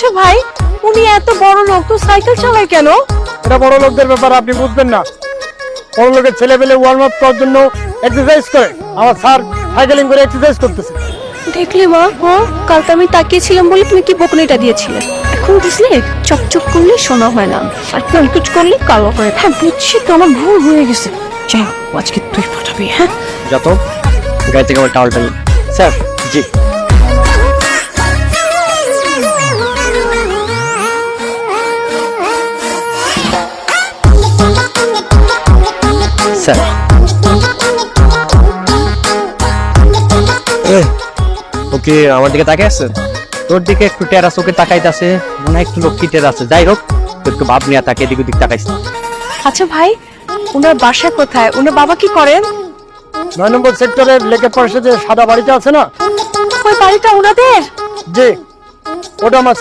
আচ্ছা ভাই, উনি এত বড় লোক তো সাইকেল চালায় কেন? এটা বড় লোকদের ব্যাপার, আপনি বুঝবেন না। বড় লোকের ছেলে পেলে ওয়ার্ম আপ করার জন্য এক্সারসাইজ করে। আমার স্যার সাইকেলিং করে এক্সারসাইজ করতেছে। দেখলে মা, কালকে আমি তাকিয়েছিলাম বলে তুমি কি বকুনিটা দিয়েছিলে। এখন বুঝলে চকচক করলে সোনা হয় না, আর কলকুচ করলে কালো হয়। হ্যাঁ বুঝছি তো, আমার ভুল হয়ে গেছে। যাই হোক, আজকে তুই পাঠাবি। হ্যাঁ যত গাড়ি থেকে আমার টাওয়ালটা নিই। স্যার জি। স্যার ওকে আমার দিকে তাকিয়ে আছে, তোর দিকে একটু টেরাস ওকে তাকাইতেছে, মনে হয় একটু লক্ষ্মী টেরাস আছে। যাই হোক একটু ভাব নিয়ে তাকে এদিক ওদিক তাকাইছে। আচ্ছা ভাই, ওনার বাসা কোথায়? ওনার বাবা কি করেন? 9 নম্বর সেক্টরের লেকের পাশে যে সাদা বাড়িটা আছে না, ওই বাড়িটা ওনাদের? জি, ওটা আমার